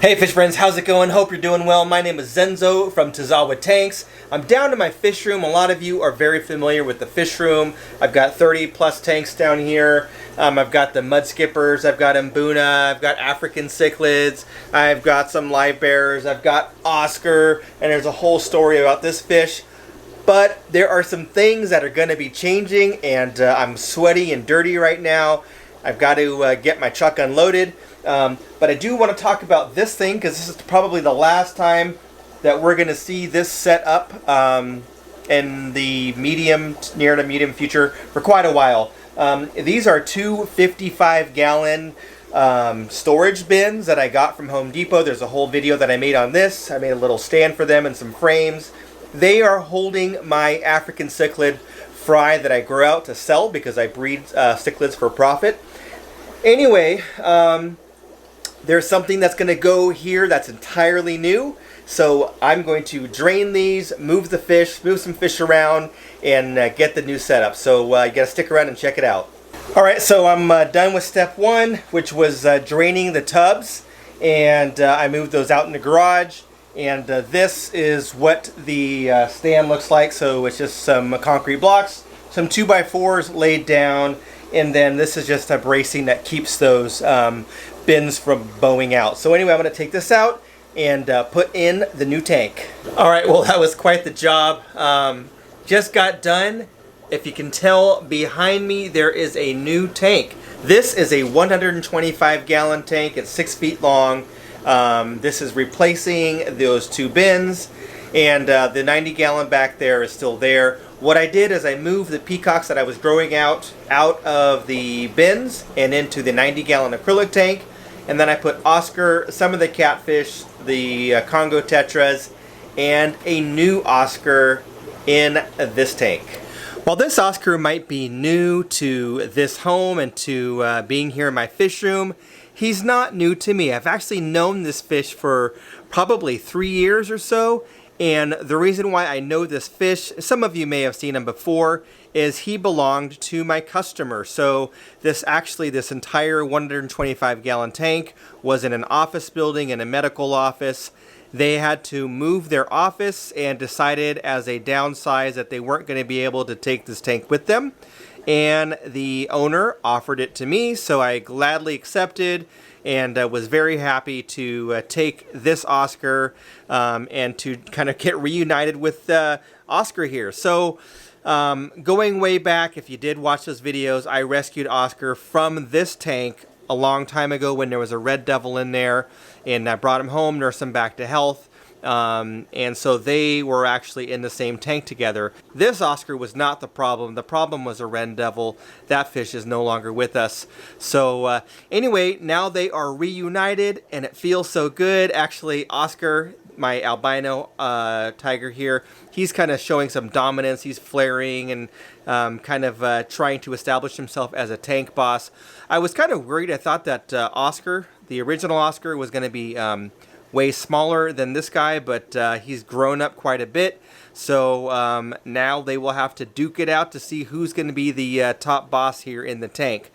Hey fish friends, how's it going? Hope you're doing well. My name is Zenzo from Tazawa Tanks. I'm down to my fish room. A lot of you are very familiar with the fish room. I've got 30 plus tanks down here. I've got the mud skippers, I've got mbuna, I've got African cichlids, I've got some live bearers, I've got Oscar, and there's a whole story about this fish. But there are some things that are going to be changing, and I'm sweaty and dirty right now. I've got to get my truck unloaded. But I do want to talk about this thing because this is probably the last time that we're going to see this set up in the near to medium future for quite a while. These are two 55-gallon storage bins that I got from Home Depot. There's a whole video that I made on this. I made a little stand for them and some frames. They are holding my African cichlid fry that I grow out to sell because I breed cichlids for profit. Anyway, there's something that's going to go here that's entirely new. So I'm going to drain these, move the fish, move some fish around, and get the new setup. So you got to stick around and check it out. Alright, so I'm done with step one, which was draining the tubs. And I moved those out in the garage. And this is what the stand looks like. So it's just some concrete blocks, some 2x4s laid down, and then this is just a bracing that keeps those bins from bowing out. So anyway, I'm going to take this out and put in the new tank. Alright, well that was quite the job. Just got done. If you can tell behind me, there is a new tank. This is a 125-gallon tank. It's 6 feet long. This is replacing those two bins, and the 90-gallon back there is still there. What I did is I moved the peacocks that I was growing out of the bins and into the 90-gallon acrylic tank, and then I put Oscar, some of the catfish, the Congo tetras, and a new Oscar in this tank. While this Oscar might be new to this home and to being here in my fish room, he's not new to me. I've actually known this fish for probably 3 years or so. And the reason why I know this fish, some of you may have seen him before, is he belonged to my customer. So this entire 125-gallon tank was in an office building, in a medical office. They had to move their office and decided as a downsize that they weren't going to be able to take this tank with them. And the owner offered it to me, so I gladly accepted and was very happy to take this Oscar and to kind of get reunited with Oscar here. So going way back, if you did watch those videos, I rescued Oscar from this tank a long time ago when there was a red devil in there, and I brought him home, nursed him back to health. And so they were actually in the same tank together. This Oscar was not the problem. The problem was a red devil. That fish is no longer with us. So anyway, now they are reunited and it feels so good. Actually, Oscar, my albino tiger here, he's kind of showing some dominance. He's flaring and kind of trying to establish himself as a tank boss. I was kind of worried. I thought that Oscar, the original Oscar, was going to be way smaller than this guy, but he's grown up quite a bit. So now they will have to duke it out to see who's going to be the top boss here in the tank.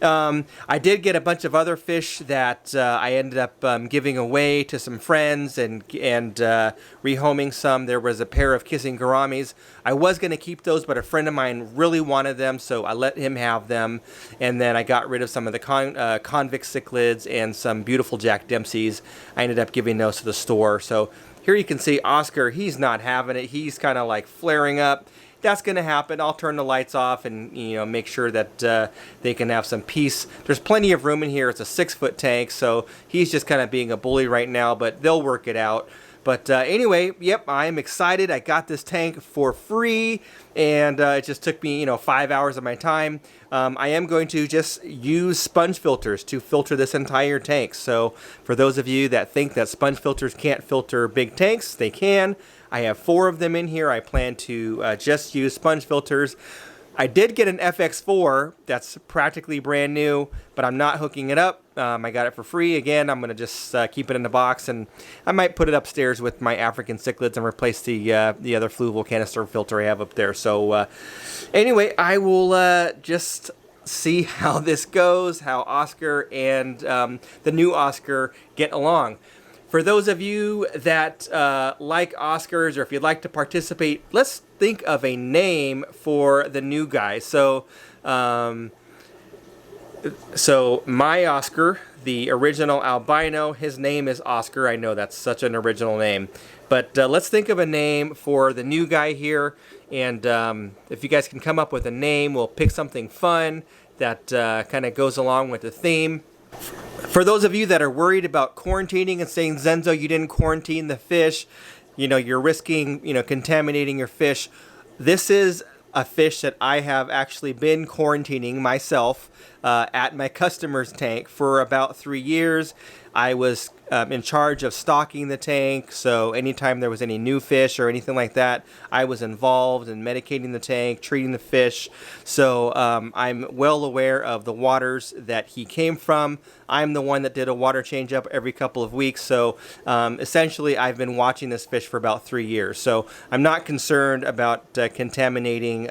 I did get a bunch of other fish that I ended up giving away to some friends and rehoming some. There was a pair of kissing gouramis. I was going to keep those, but a friend of mine really wanted them, so I let him have them. And then I got rid of some of the convict cichlids and some beautiful Jack Dempseys. I ended up giving those to the store. So here you can see Oscar, he's not having it. He's kind of like flaring up. That's going to happen. I'll turn the lights off and make sure that they can have some peace. There's plenty of room in here. It's a 6-foot tank, so he's just kind of being a bully right now, but they'll work it out. But anyway, yep, I'm excited. I got this tank for free, and it just took me, 5 hours of my time. I am going to just use sponge filters to filter this entire tank. So for those of you that think that sponge filters can't filter big tanks, they can. I have 4 of them in here. I plan to just use sponge filters. I did get an FX4 that's practically brand new, but I'm not hooking it up. I got it for free. Again, I'm going to just keep it in the box, and I might put it upstairs with my African cichlids and replace the other fluval canister filter I have up there. So anyway, I will just see how this goes, how Oscar and the new Oscar get along. For those of you that like Oscars, or if you'd like to participate, let's think of a name for the new guy. So my Oscar, the original albino, his name is Oscar. I know that's such an original name. But let's think of a name for the new guy here. And if you guys can come up with a name, we'll pick something fun that kind of goes along with the theme. For those of you that are worried about quarantining and saying, Zenzo, you didn't quarantine the fish, you know, you're risking, you know, contaminating your fish. This is a fish that I have actually been quarantining myself at my customer's tank for about 3 years. I was in charge of stocking the tank, so anytime there was any new fish or anything like that, I was involved in medicating the tank, treating the fish. So I'm well aware of the waters that he came from. I'm the one that did a water change up every couple of weeks. So essentially, I've been watching this fish for about 3 years. So I'm not concerned about contaminating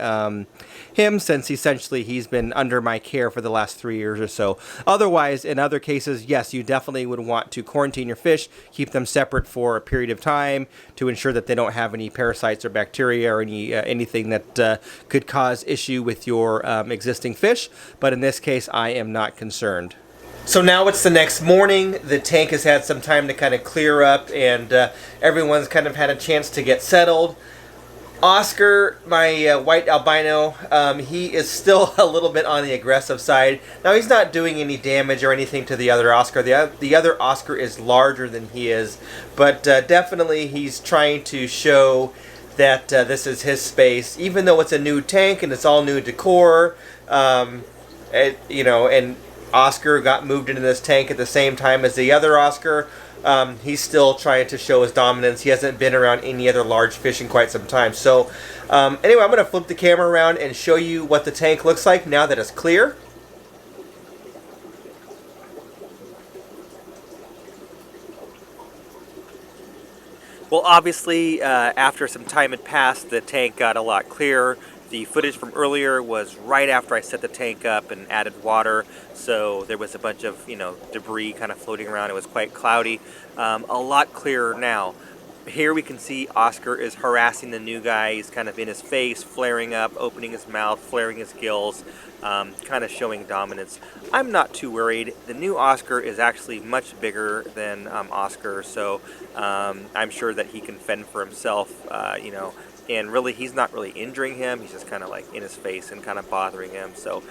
him, since essentially he's been under my care for the last 3 years or so. Otherwise, in other cases, yes, you definitely would want to quarantine your fish, keep them separate for a period of time to ensure that they don't have any parasites or bacteria or anything that could cause issue with your existing fish. But in this case, I am not concerned. So now it's the next morning. The tank has had some time to kind of clear up, and everyone's kind of had a chance to get settled. Oscar, my white albino, he is still a little bit on the aggressive side. Now, he's not doing any damage or anything to the other Oscar. The other Oscar is larger than he is, but definitely he's trying to show that this is his space, even though it's a new tank and it's all new decor. You know, and Oscar got moved into this tank at the same time as the other Oscar. He's still trying to show his dominance. He hasn't been around any other large fish in quite some time. So anyway, I'm going to flip the camera around and show you what the tank looks like now that it's clear. Well, obviously, after some time had passed, the tank got a lot clearer. The footage from earlier was right after I set the tank up and added water, so there was a bunch of, you know, debris kind of floating around. It was quite cloudy. A lot clearer now. Here we can see Oscar is harassing the new guy. He's kind of in his face, flaring up, opening his mouth, flaring his gills, kind of showing dominance. I'm not too worried. The new Oscar is actually much bigger than Oscar, so I'm sure that he can fend for himself, you know. And really, he's not really injuring him. He's just kind of like in his face and kind of bothering him. So,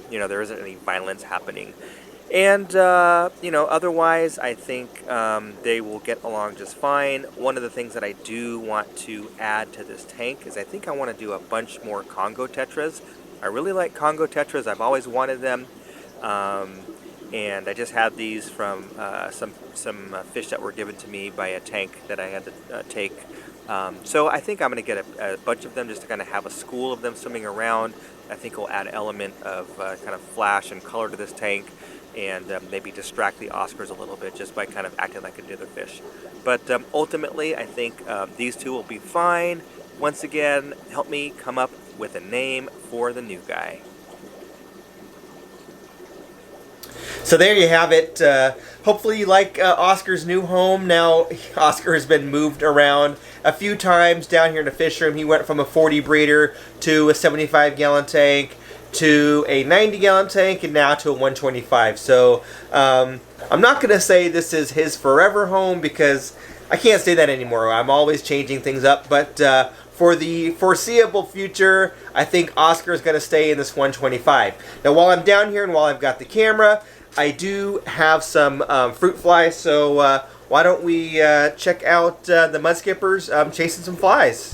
you know, there isn't any violence happening. And, you know, otherwise, I think they will get along just fine. One of the things that I do want to add to this tank is I think I want to do a bunch more Congo tetras. I really like Congo tetras. I've always wanted them. And I just had these from some fish that were given to me by a tank that I had to take. So I think I'm going to get a bunch of them just to kind of have a school of them swimming around. I think it'll add an element of kind of flash and color to this tank, and maybe distract the Oscars a little bit just by kind of acting like another fish. But ultimately, I think these two will be fine. Once again, help me come up with a name for the new guy. So there you have it. Hopefully you like Oscar's new home. Now Oscar has been moved around a few times down here in the fish room. He went from a 40 breeder to a 75-gallon tank to a 90-gallon tank and now to a 125. So I'm not going to say this is his forever home because I can't say that anymore. I'm always changing things up. But for the foreseeable future, I think Oscar is going to stay in this 125. Now, while I'm down here and while I've got the camera, I do have some fruit flies. So why don't we check out the mud skippers chasing some flies.